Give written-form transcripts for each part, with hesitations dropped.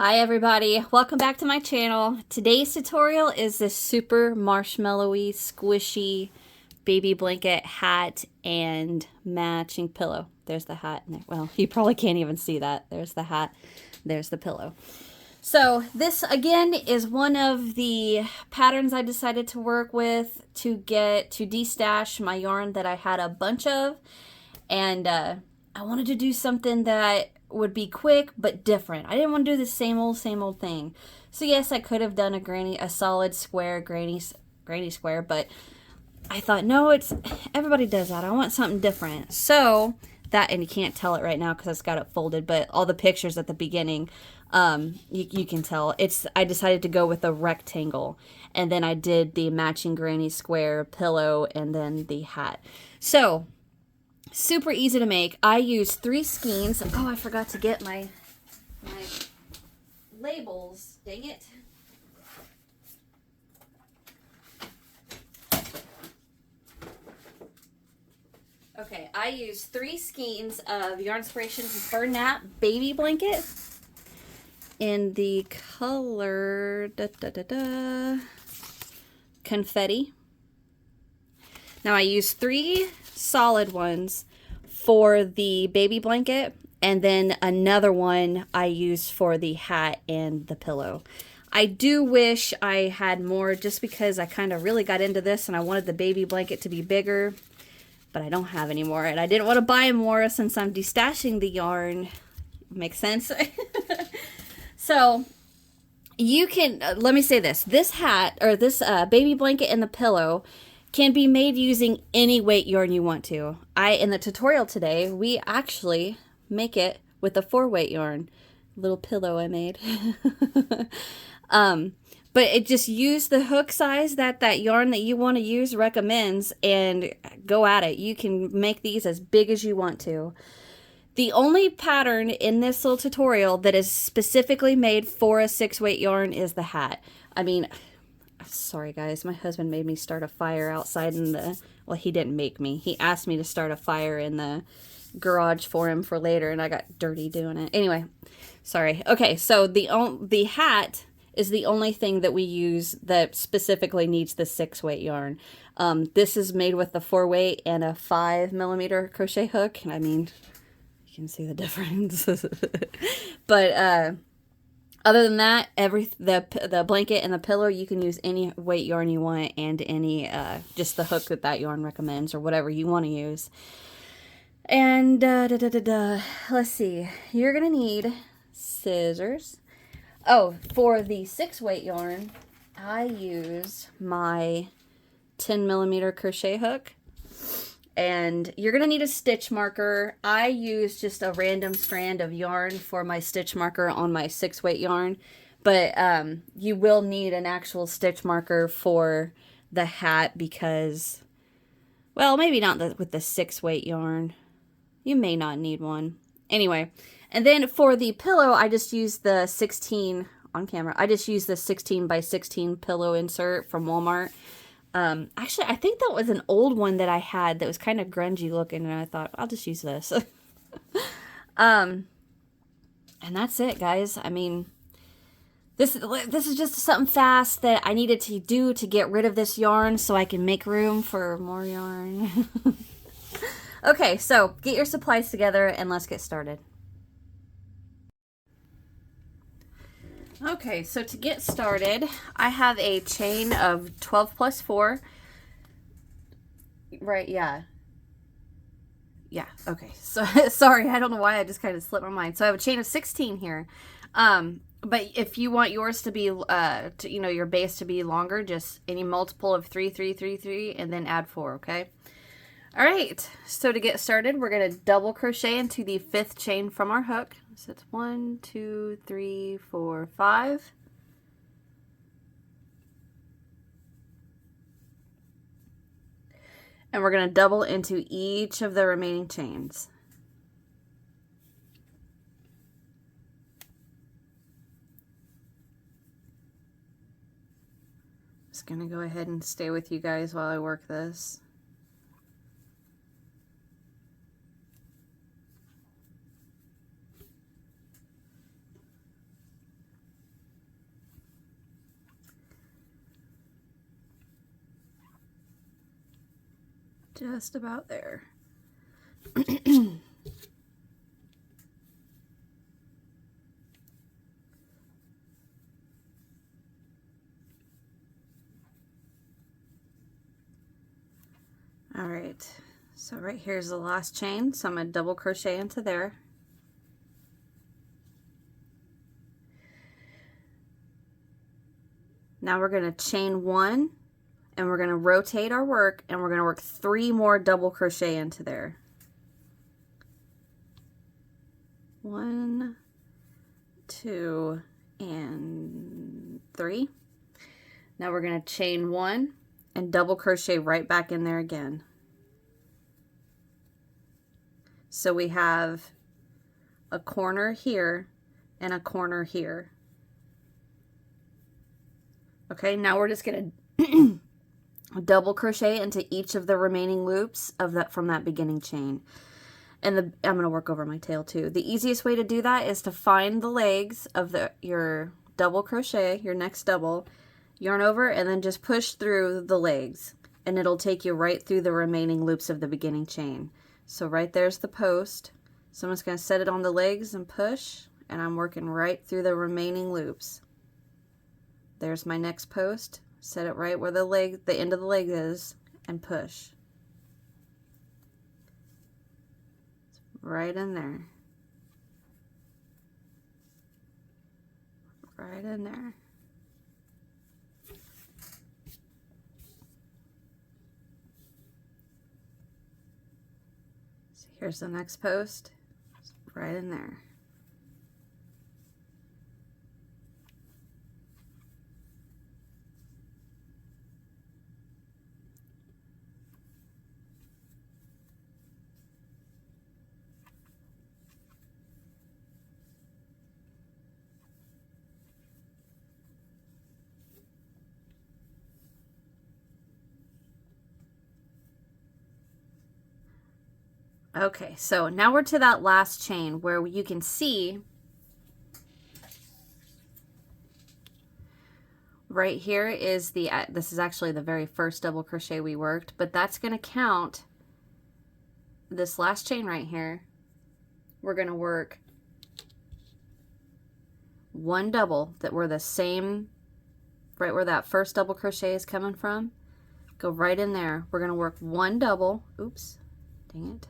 Hi everybody, welcome back to my channel. Today's tutorial is this super marshmallowy, squishy baby blanket hat and matching pillow. There's the hat. Well, you probably can't even see that. There's the hat. There's the pillow. So this again is one of the patterns I decided to work with to destash my yarn that I had a bunch of, and I wanted to do something that would be quick but different. I didn't want to do the same old thing. So yes, I could have done a solid square granny square, but I thought no, everybody does that. I want something different. So that, and you can't tell it right now because it's got it folded, but all the pictures at the beginning, you can tell I decided to go with a rectangle, and then I did the matching granny square pillow and then the hat. So super easy to make. I use 3 skeins. Oh, I forgot to get my labels. Dang it. Okay, I use 3 skeins of Yarnspirations Bernat baby blanket in the color confetti. Now I use 3 solid ones for the baby blanket, and then another one I use for the hat and the pillow. I do wish I had more, just because I kind of really got into this and I wanted the baby blanket to be bigger, but I don't have any more, and I didn't want to buy more since I'm destashing the yarn. Makes sense? So you can, let me say this hat, or this baby blanket and the pillow can be made using any weight yarn you want to. In the tutorial today, we actually make it with a 4-weight yarn. Little pillow I made. But it just use the hook size that yarn that you want to use recommends, and go at it. You can make these as big as you want to. The only pattern in this little tutorial that is specifically made for a 6-weight yarn is the hat. I mean, sorry guys, my husband made me start a fire outside in the, well, he didn't make me. He asked me to start a fire in the garage for him for later, and I got dirty doing it. Anyway, sorry. Okay, so the hat is the only thing that we use that specifically needs the 6-weight yarn. This is made with the 4-weight and a 5mm crochet hook, and I mean, you can see the difference. But other than that, the blanket and the pillow, you can use any weight yarn you want, and any just the hook that yarn recommends, or whatever you want to use. And let's see, you're gonna need scissors. Oh, for the 6-weight yarn, I use my 10mm crochet hook. And you're going to need a stitch marker. I use just a random strand of yarn for my stitch marker on my 6-weight yarn. But you will need an actual stitch marker for the hat because, well, maybe not with the 6-weight yarn. You may not need one. Anyway, and then for the pillow, I just use the 16, on camera, I just use the 16 by 16 pillow insert from Walmart. Actually, I think that was an old one that I had that was kind of grungy looking, and I thought, I'll just use this. And that's it, guys. I mean, this is just something fast that I needed to do to get rid of this yarn so I can make room for more yarn. Okay, so get your supplies together and let's get started. Okay, so to get started, I have a chain of 12 plus 4. Right, yeah. Yeah, okay. So sorry, I don't know why I just kind of slipped my mind. So I have a chain of 16 here. But if you want yours to be your base to be longer, just any multiple of 3, 3, 3, 3, and then add 4, okay? All right, so to get started, we're going to double crochet into the 5th chain from our hook. So it's 1, 2, 3, 4, 5. And we're going to double into each of the remaining chains. Just going to go ahead and stay with you guys while I work this. Just about there. All right, so right here's the last chain, so I'm going to double crochet into there. Now we're going to chain 1, and we're going to rotate our work, and we're going to work 3 more double crochet into there. 1, 2, and 3. Now we're going to chain 1 and double crochet right back in there again. So we have a corner here and a corner here. Okay, now we're just going to double crochet into each of the remaining loops of that from that beginning chain. And I'm going to work over my tail too. The easiest way to do that is to find the legs of your double crochet, your next double, yarn over, and then just push through the legs, and it'll take you right through the remaining loops of the beginning chain. So right there's the post. So I'm just going to set it on the legs and push, and I'm working right through the remaining loops. There's my next post. Set it right where the end of the leg is, and push. Right in there. Right in there. So here's the next post. Right in there. Okay, so now we're to that last chain where you can see right here is this is actually the very first double crochet we worked, but that's going to count this last chain right here. We're going to work 1 double that we're the same, right where that first double crochet is coming from. Go right in there. We're going to work 1 double. Oops, dang it.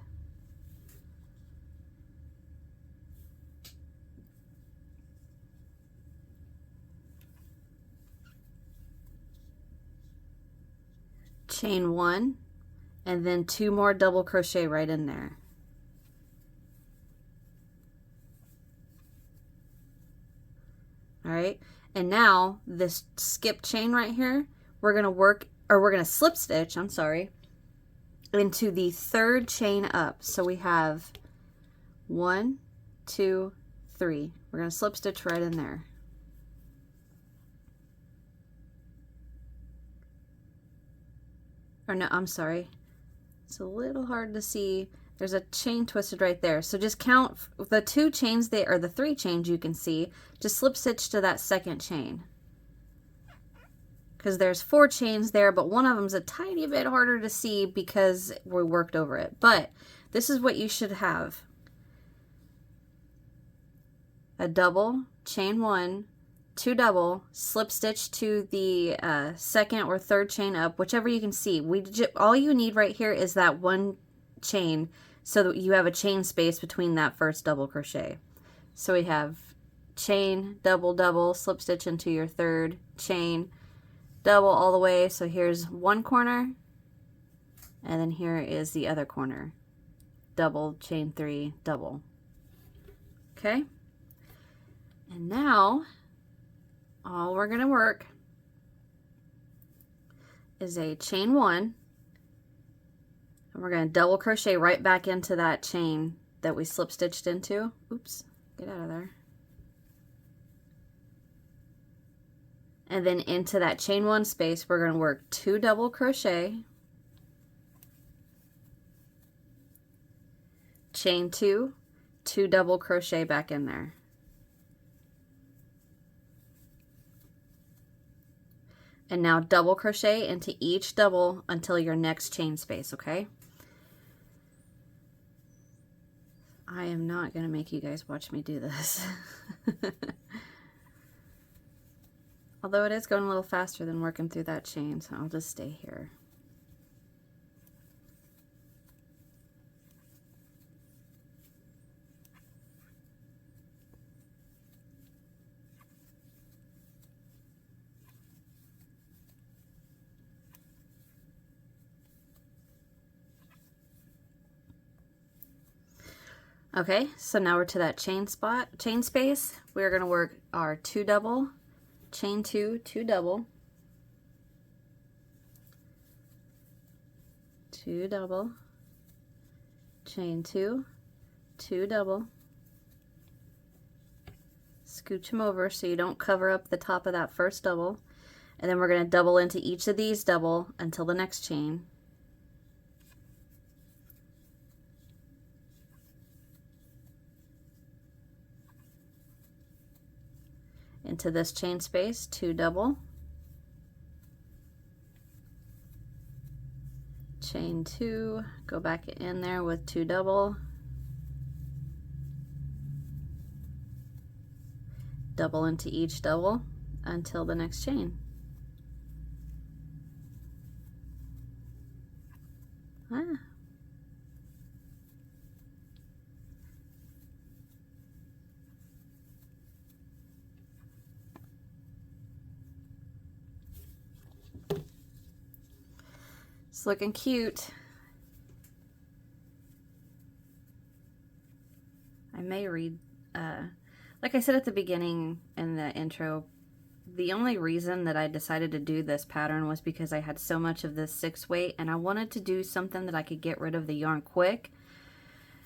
Chain 1, and then 2 more double crochet right in there. All right, and now this skip chain right here, we're going to work, or we're going to slip stitch, I'm sorry, into the 3rd chain up. So we have 1, 2, 3. We're going to slip stitch right in there. Or no, I'm sorry. It's a little hard to see. There's a chain twisted right there. So just count the 2 chains there, or the 3 chains you can see. Just slip stitch to that 2nd chain. Because there's 4 chains there, but one of them's a tiny bit harder to see because we worked over it. But this is what you should have. A double, chain 1, 2 double, slip stitch to the 2nd or 3rd chain up, whichever you can see. All you need right here is that 1 chain so that you have a chain space between that first double crochet. So we have chain, double, double, slip stitch into your 3rd, chain, double all the way. So here's 1 corner, and then here is the other corner. Double, chain 3, double. Okay? And now all we're going to work is a chain 1, and we're going to double crochet right back into that chain that we slip stitched into. Oops, get out of there. And then into that chain 1 space, we're going to work 2 double crochet, chain 2, 2 double crochet back in there. And now double crochet into each double until your next chain space, okay? I am not going to make you guys watch me do this. Although it is going a little faster than working through that chain, so I'll just stay here. Okay, so now we're to that chain space. We're going to work our 2 double, chain 2, 2 double, 2 double, chain 2, 2 double, scooch them over so you don't cover up the top of that first double, and then we're going to double into each of these double until the next chain. Into this chain space, 2 double, chain 2, go back in there with 2 double, double into each double until the next chain. It's looking cute. I may read, like I said at the beginning in the intro, the only reason that I decided to do this pattern was because I had so much of this 6 weight and I wanted to do something that I could get rid of the yarn quick.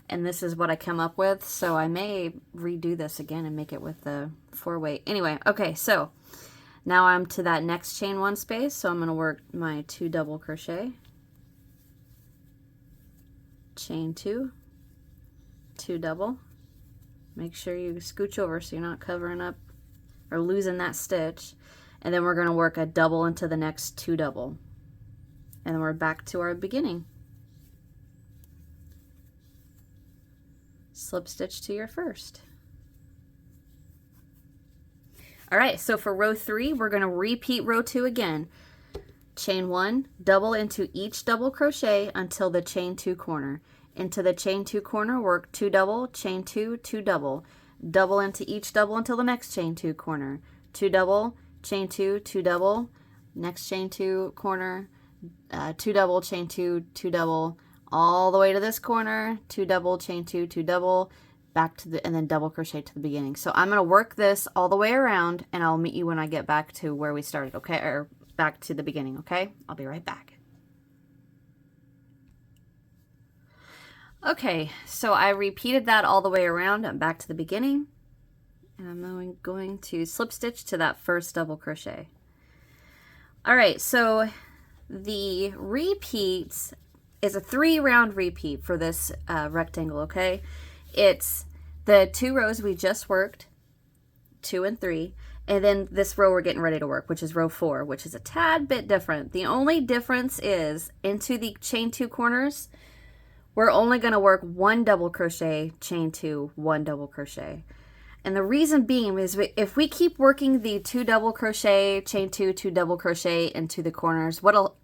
And this is what I come up with, so I may redo this again and make it with the 4 weight. Anyway, okay, so now I'm to that next chain 1 space, so I'm going to work my 2 double crochet, chain 2, 2 double. Make sure you scooch over so you're not covering up or losing that stitch. And then we're going to work a double into the next 2 double. And then we're back to our beginning. Slip stitch to your first. All right, so for row 3, we're going to repeat row 2 again. Chain 1, double into each double crochet until the chain 2 corner. Into the chain 2 corner, work 2 double, chain 2, 2 double. Double into each double until the next chain 2 corner. 2 double, chain 2, 2 double, next chain 2 corner, 2 double, chain 2, 2 double, all the way to this corner, 2 double, chain 2, 2 double, back to the, and then double crochet to the beginning. So I'm going to work this all the way around and I'll meet you when I get back to where we started, okay? Or back to the beginning, okay? I'll be right back. Okay, so I repeated that all the way around. I'm back to the beginning. And I'm going to slip stitch to that first double crochet. All right, so the repeats is a 3 round repeat for this rectangle, okay? It's the 2 rows we just worked, 2 and 3, and then this row we're getting ready to work, which is row 4, which is a tad bit different. The only difference is into the chain 2 corners, we're only going to work 1 double crochet, chain 2, 1 double crochet. And the reason being is if we keep working the 2 double crochet, chain 2, 2 double crochet into the corners, what'll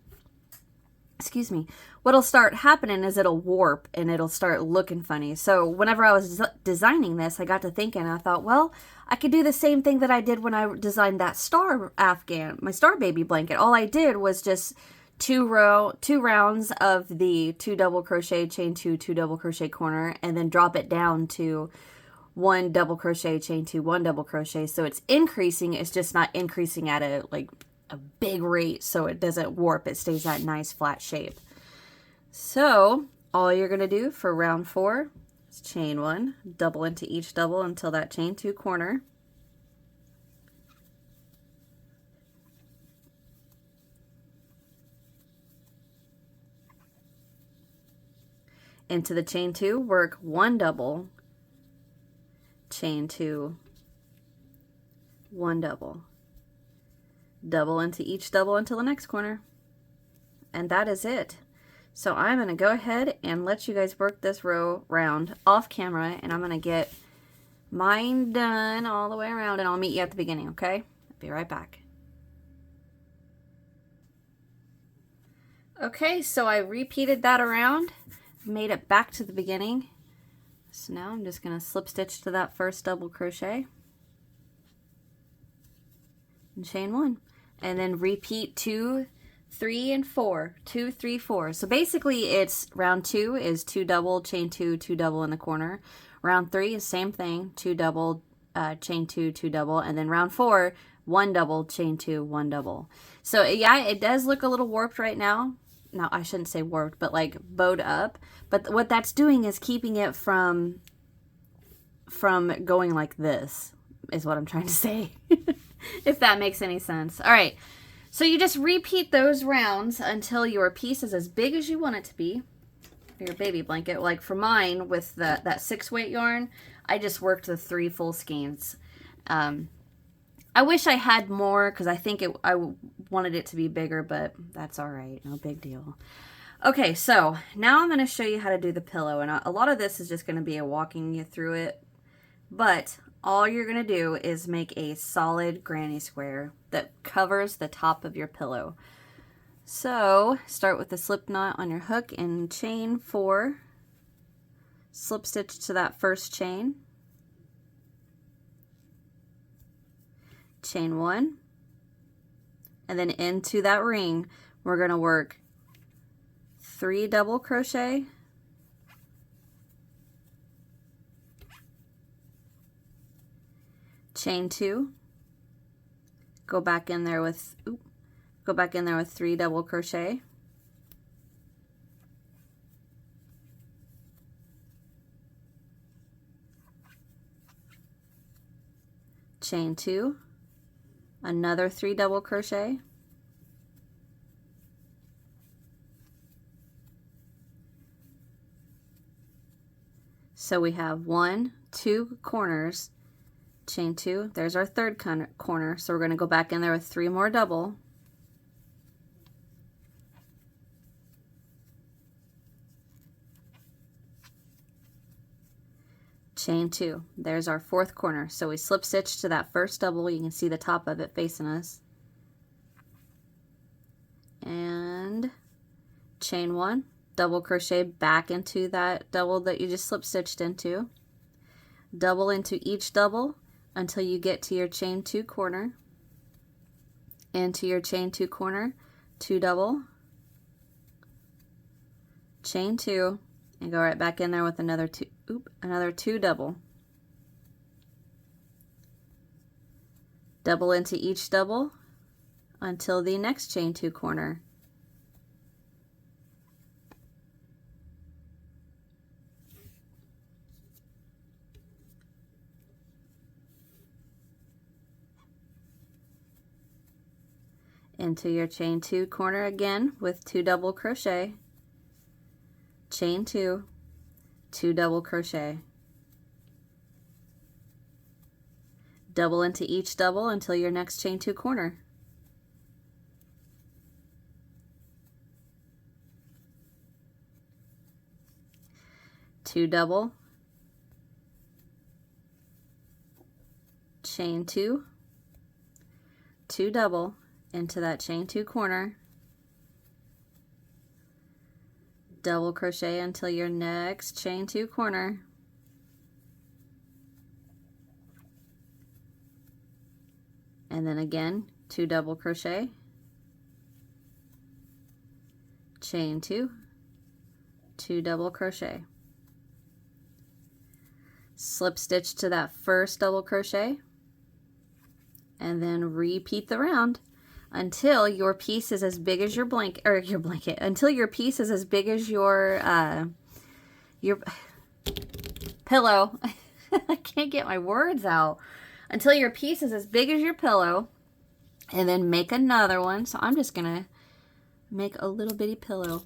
start happening is it'll warp and it'll start looking funny. So whenever I was designing this, I got to thinking, I thought, well, I could do the same thing that I did when I designed that star afghan, my star baby blanket. All I did was just 2 rounds of the 2 double crochet, chain 2, 2 double crochet corner, and then drop it down to 1 double crochet, chain 2, 1 double crochet. So it's increasing, it's just not increasing at a big rate so it doesn't warp. It stays that nice flat shape. So all you're going to do for round 4 is chain 1, double into each double until that chain 2 corner. Into the chain 2, work 1 double, chain 2, 1 double. Double into each double until the next corner. And that is it. So I'm going to go ahead and let you guys work this row round off camera, and I'm going to get mine done all the way around, and I'll meet you at the beginning, okay? I'll be right back. Okay, so I repeated that around, made it back to the beginning. So now I'm just going to slip stitch to that first double crochet and chain 1, and then repeat 2, 3, and 4. 2, 3, 4. So basically it's round 2 is 2 double, chain 2, 2 double in the corner. Round 3 is same thing, 2 double, chain 2, 2 double, and then round 4, 1 double, chain 2, 1 double. So yeah, it does look a little warped right now. Now I shouldn't say warped, but like bowed up. But what that's doing is keeping it from going like this, is what I'm trying to say. If that makes any sense. All right, so you just repeat those rounds until your piece is as big as you want it to be. Your baby blanket, like for mine with that 6-weight yarn, I just worked the 3 full skeins. I wish I had more because I think I wanted it to be bigger, but that's all right, no big deal. Okay, so now I'm going to show you how to do the pillow, and a lot of this is just going to be walking you through it, but all you're going to do is make a solid granny square that covers the top of your pillow. So start with the slip knot on your hook and chain 4, slip stitch to that first chain, chain 1, and then into that ring we're going to work 3 double crochet, chain 2, go back in there with 3 double crochet, chain 2, another 3 double crochet, so we have 1, 2 corners, chain 2, there's our third corner, so we're going to go back in there with 3 more double, chain 2, there's our fourth corner, so we slip stitch to that first double, you can see the top of it facing us, and chain 1, double crochet back into that double that you just slip stitched into, double into each double until you get to your chain 2 corner, into your chain 2 corner, 2 double, chain 2, and go right back in there with another 2 double, double into each double until the next chain 2 corner, into your chain 2 corner again with 2 double crochet, chain 2, 2 double crochet, double into each double until your next chain 2 corner, two double, chain 2, 2 double into that chain 2 corner, double crochet until your next chain 2 corner, and then again 2 double crochet, chain 2, 2 double crochet, slip stitch to that first double crochet, and then repeat the round until your piece is as big as your blanket, until your piece is as big as your pillow. I can't get my words out. Until your piece is as big as your pillow, and then make another one. So I'm just gonna make a little bitty pillow.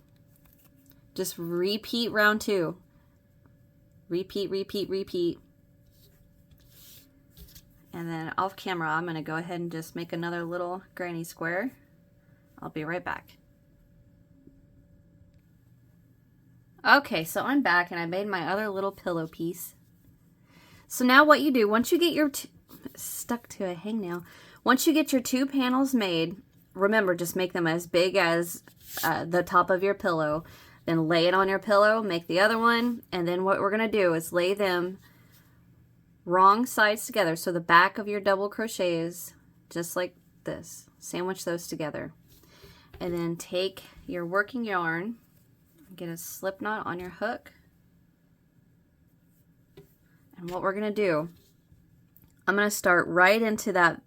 Just repeat round 2. Repeat, repeat, repeat. And then off camera, I'm going to go ahead and just make another little granny square. I'll be right back. Okay, so I'm back and I made my other little pillow piece. So now what you do, once you get your, stuck to a hangnail, once you get your 2 panels made, remember, just make them as big as the top of your pillow. Then lay it on your pillow, make the other one, and then what we're going to do is lay them wrong sides together. So the back of your double crochet is just like this. Sandwich those together. And then take your working yarn, get a slip knot on your hook. And what we're going to do, I'm going to start right into that.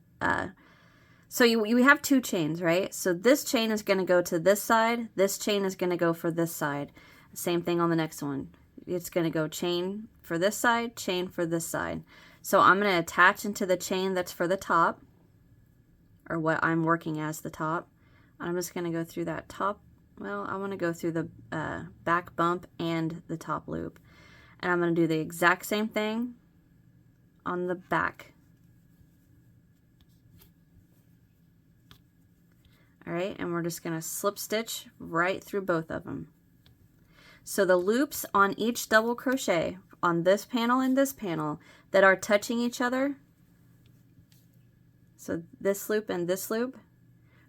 So you have 2 chains, right? So this chain is going to go to this side. This chain is going to go for this side. Same thing on the next one. It's going to go chain for this side, chain for this side. So I'm going to attach into the chain that's for the top, or what I'm working as the top. I'm just going to go through that top. Well, I want to go through the back bump and the top loop. And I'm going to do the exact same thing on the back. All right, and we're just going to slip stitch right through both of them. So the loops on each double crochet, on this panel and this panel, that are touching each other, so this loop and this loop,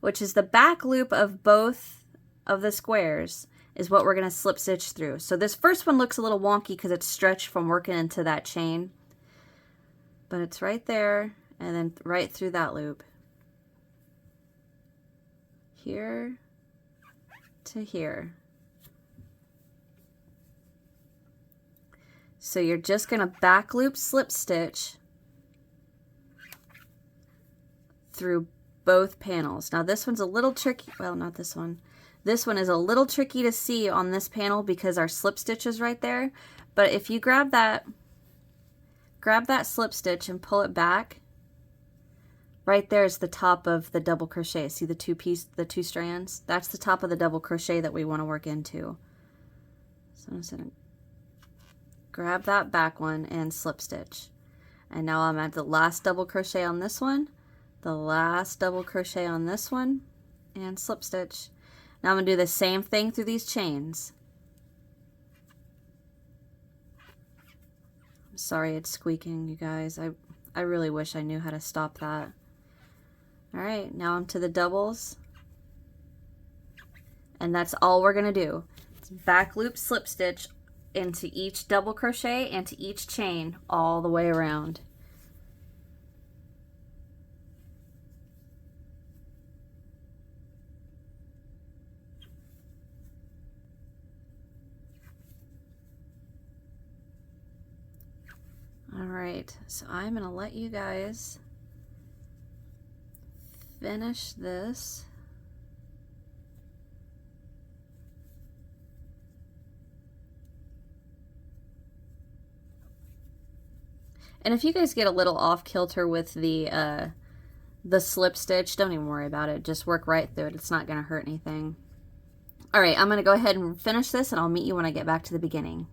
which is the back loop of both of the squares, is what we're going to slip stitch through. So this first one looks a little wonky because it's stretched from working into that chain, but it's right there and then right through that loop. Here to here. So you're just going to back loop slip stitch through both panels. Now this one's a little tricky, well, not this one. This one is a little tricky to see on this panel because our slip stitch is right there. But if you grab that slip stitch and pull it back, right there is the top of the double crochet. See the two strands? That's the top of the double crochet that we want to work into. So I'm just going to grab that back one and slip stitch. And now I'm at the last double crochet on this one, the last double crochet on this one, and slip stitch. Now I'm going to do the same thing through these chains. I'm sorry it's squeaking, you guys. I really wish I knew how to stop that. Alright, now I'm to the doubles. And that's all we're going to do. It's back loop slip stitch into each double crochet and to each chain all the way around. Alright, so I'm going to let you guys finish this. And if you guys get a little off kilter with the slip stitch, don't even worry about it. Just work right through it. It's not going to hurt anything. All right, I'm going to go ahead and finish this, and I'll meet you when I get back to the beginning.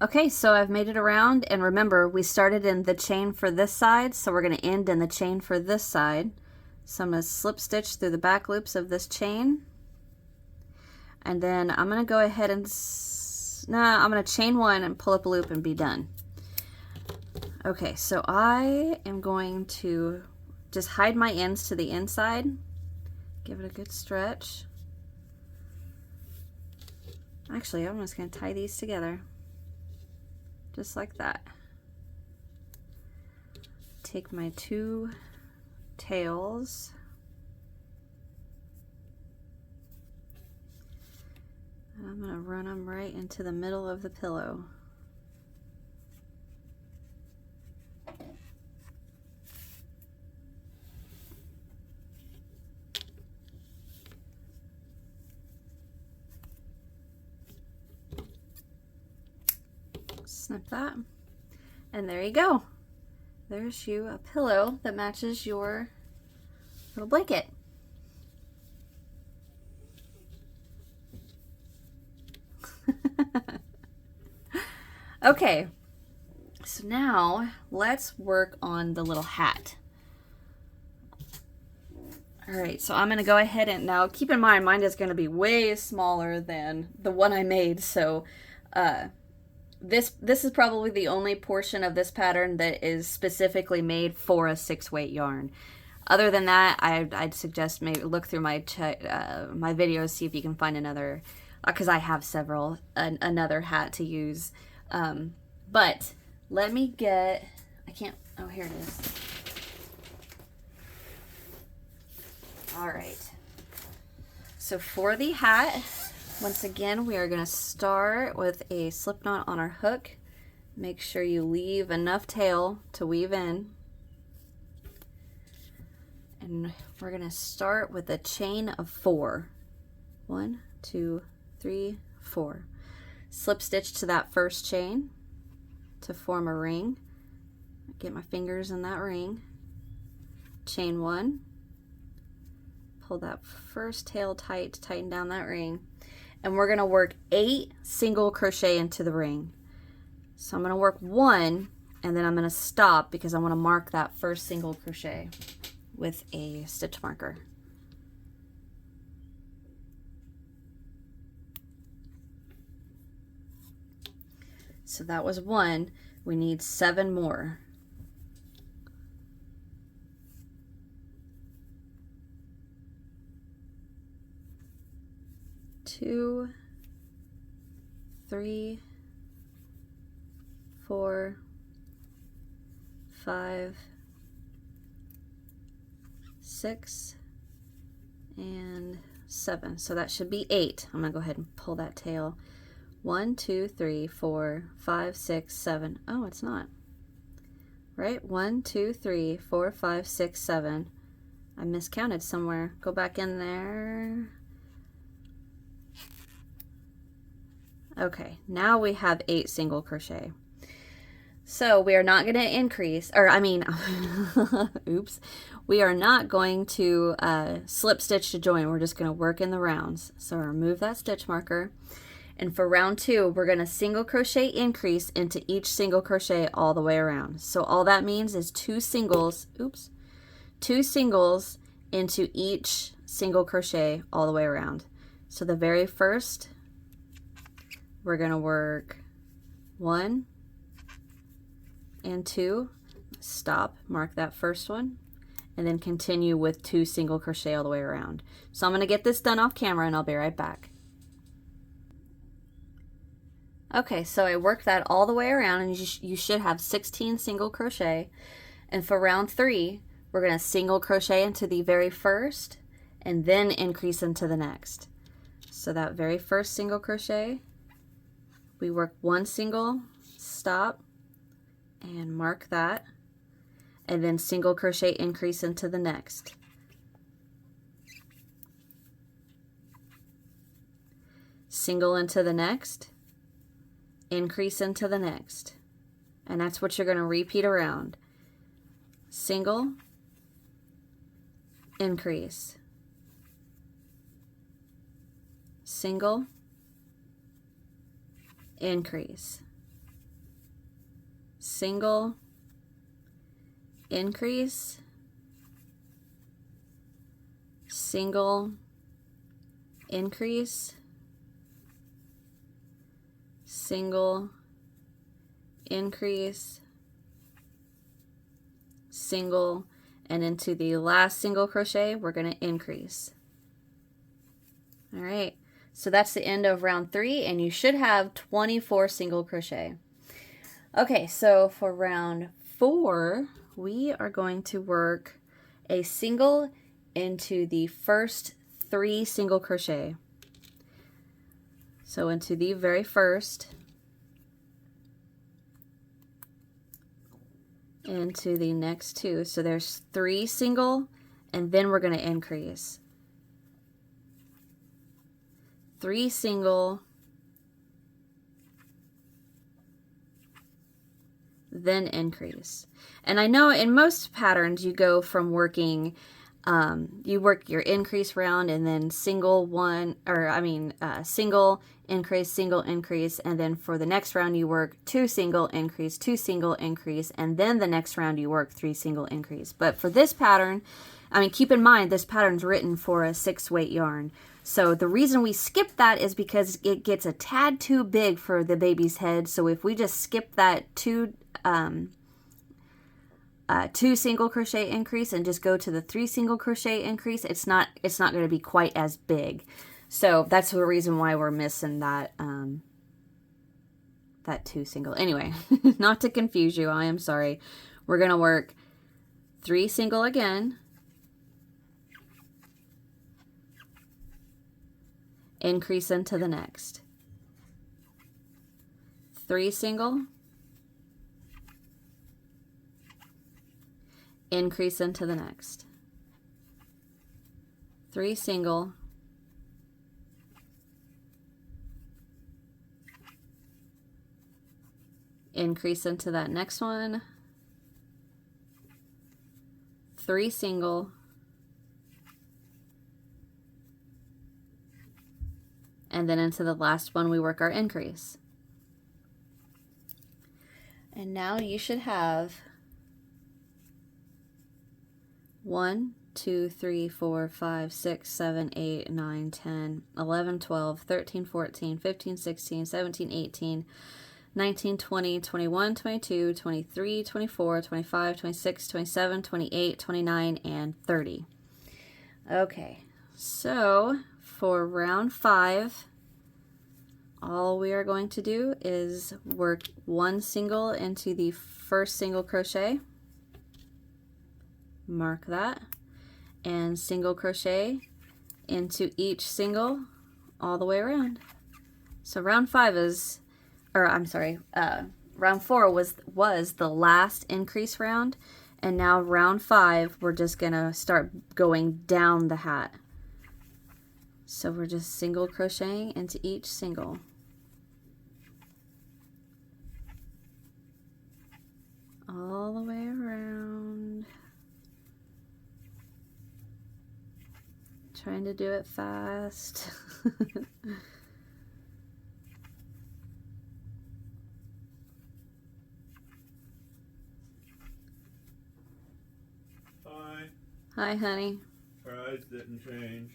Okay, so I've made it around, and remember, we started in the chain for this side, so we're going to end in the chain for this side. So I'm going to slip stitch through the back loops of this chain, and then I'm going to go ahead and I'm going to chain one and pull up a loop and be done. Okay, so I am going to just hide my ends to the inside, give it a good stretch. Actually, I'm just going to tie these together, just like that. Take my 2 tails, and I'm going to run them right into the middle of the pillow. Snip that, and there you go. There's you a pillow that matches your little blanket. Okay, so now let's work on the little hat. All right, so I'm gonna go ahead and now keep in mind mine is gonna be way smaller than the one I made. So this is probably the only portion of this pattern that is specifically made for a 6-weight yarn. Other than that, I'd suggest maybe look through my my videos, see if you can find another, because I have several, another hat to use. But let me get, I can't, oh, here it is. All right. So for the hat, once again, we are going to start with a slip knot on our hook. Make sure you leave enough tail to weave in. And we're going to start with a chain of 4. 1, 2, 3, 4. Slip stitch to that first chain to form a ring. Get my fingers in that ring. Chain 1. Pull that first tail tight to tighten down that ring. And we're going to work 8 single crochet into the ring. So I'm going to work 1 and then I'm going to stop because I want to mark that first single crochet with a stitch marker. So that was 1. We need 7 more. 2, 3, 4, 5, 6, and 7. So that should be 8. I'm gonna go ahead and pull that tail. 1, 2, 3, 4, 5, 6, 7. Oh, it's not. Right? 1, 2, 3, 4, 5, 6, 7. I miscounted somewhere. Go back in there. Okay, now we have 8 single crochet. So we are not going to increase, or I mean, oops, we are not going to slip stitch to join. We're just going to work in the rounds. So remove that stitch marker. And for round 2, we're going to single crochet increase into each single crochet all the way around. So all that means is 2 singles, oops, 2 singles into each single crochet all the way around. So the very first, we're going to work 1 and 2, stop, mark that first one, and then continue with 2 single crochet all the way around. So I'm going to get this done off camera and I'll be right back. Okay, so I worked that all the way around and you should have 16 single crochet. And for round 3, we're going to single crochet into the very first and then increase into the next. So that very first single crochet, we work 1 single, stop, and mark that, and then single crochet increase into the next. Single into the next, increase into the next. And that's what you're going to repeat around. Single, increase, single, increase, single, increase, single, increase, single, increase, single, and into the last single crochet we're going to increase. All right, so that's the end of round 3 and you should have 24 single crochet. Okay, so for round 4 we are going to work a single into the first 3 single crochet. So into the very first, into the next 2. So there's 3 single, and then we're going to increase. 3 single, then increase. And I know in most patterns you go from working You work your increase round and then single single increase, and then for the next round you work 2 single increase, 2 single increase, and then the next round you work 3 single increase. But for this pattern, keep in mind this pattern's written for a 6-weight yarn. So the reason we skip that is because it gets a tad too big for the baby's head. So if we just skip that 2 single crochet increase and just go to the 3 single crochet increase, it's not going to be quite as big. So that's the reason why we're missing that that 2 single. Anyway, not to confuse you, I am sorry. We're going to work 3 single again, increase into the next, 3 single, increase into the next, 3 single, increase into that next one, 3 single, and then into the last one we work our increase. And now you should have 1, 2, 3, 4, 5, 6, 7, 8, 9, 10, 11, 12, 13, 14, 15, 16, 17, 18, 19, 20, 21, 22, 23, 24, 25, 26, 27, 28, 29, and 30. Okay, so for round 5, all we are going to do is work 1 single into the first single crochet, mark that, and single crochet into each single all the way around. So round 5 is, round 4 was the last increase round, and now round 5 we're just gonna start going down the hat. So we're just single crocheting into each single. All the way around. Trying to do it fast. Hi. Hi, honey. Price didn't change.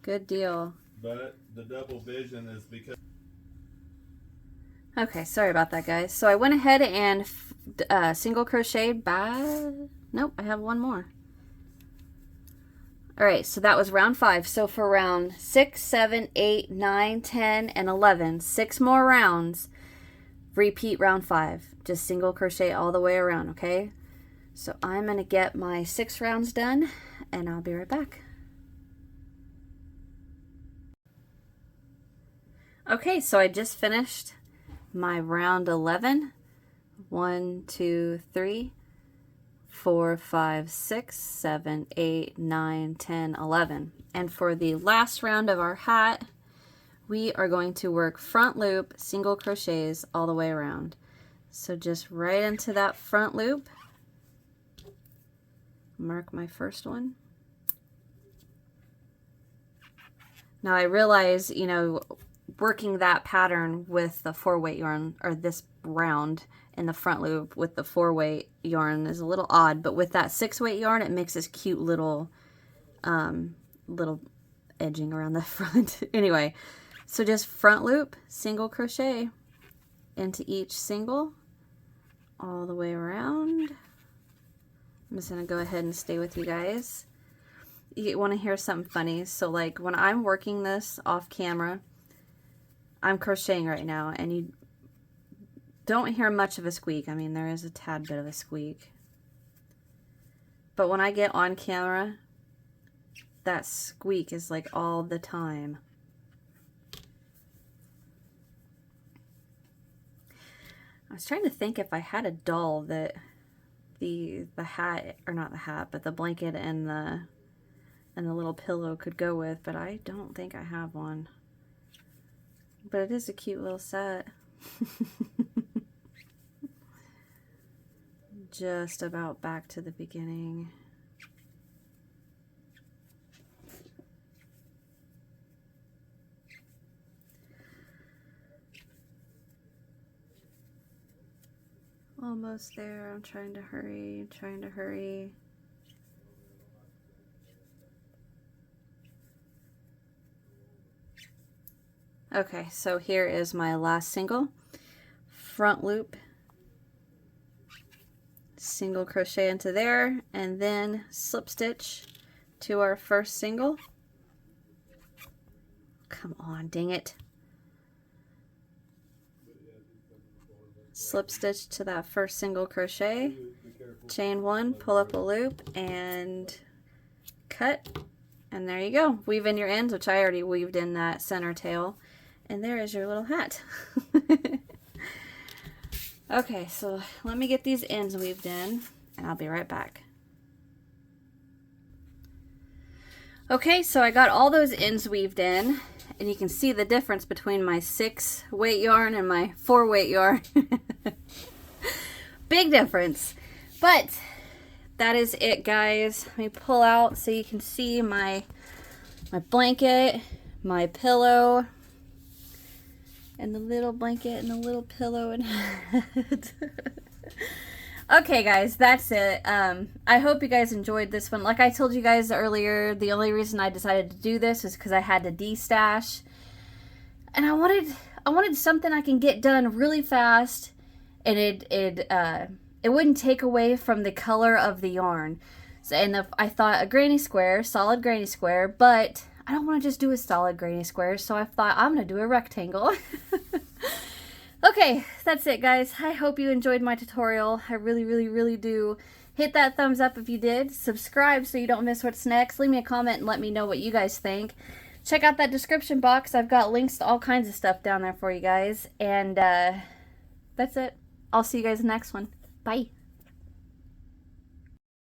Good deal. But the double vision is because... Okay, sorry about that, guys. So I went ahead and single crocheted nope, I have one more. Alright, so that was round 5. So for round 6, 7, 8, 9, 10, and 11, 6 more rounds, repeat round 5. Just single crochet all the way around, okay? So I'm going to get my 6 rounds done, and I'll be right back. Okay, so I just finished my round 11. 1, 2, 3, 4, 5, 6, 7, 8, 9, 10, 11. And for the last round of our hat, we are going to work front loop, single crochets all the way around. So just right into that front loop, mark my first one. Now I realize, you know, working that pattern with the 4-weight yarn, or this round in the front loop with the 4-weight yarn, is a little odd, but with that 6-weight yarn it makes this cute little little edging around the front. Anyway, so just front loop, single crochet into each single all the way around. I'm just gonna go ahead and stay with you guys. You want to hear something funny? So like when I'm working this off camera, I'm crocheting right now, and you don't hear much of a squeak. I mean, there is a tad bit of a squeak. But when I get on camera, that squeak is like all the time. I was trying to think if I had a doll that the hat, or not the hat, but the blanket and the little pillow could go with, but I don't think I have one. But it is a cute little set. Just about back to the beginning. Almost there. I'm trying to hurry, trying to hurry. Okay, so here is my last single. Front loop, single crochet into there, and then slip stitch to our first single. Come on, dang it. Slip stitch to that first single crochet, chain one, pull up a loop, and cut. And there you go. Weave in your ends, which I already weaved in that center tail. And there is your little hat. Okay, so let me get these ends weaved in, and I'll be right back. Okay, so I got all those ends weaved in, and you can see the difference between my 6 weight yarn and my 4 weight yarn. Big difference. But that is it, guys. Let me pull out so you can see my blanket, my pillow, and the little blanket and the little pillow and hat. Okay, guys, that's it. I hope you guys enjoyed this one. Like I told you guys earlier, the only reason I decided to do this is because I had to de-stash. And I wanted something I can get done really fast, and it wouldn't take away from the color of the yarn. So, and I thought a granny square, solid granny square, but I don't want to just do a solid granny square, so I thought I'm going to do a rectangle. Okay, that's it, guys. I hope you enjoyed my tutorial. I really, really, really do. Hit that thumbs up if you did. Subscribe so you don't miss what's next. Leave me a comment and let me know what you guys think. Check out that description box. I've got links to all kinds of stuff down there for you guys. And that's it. I'll see you guys in the next one. Bye.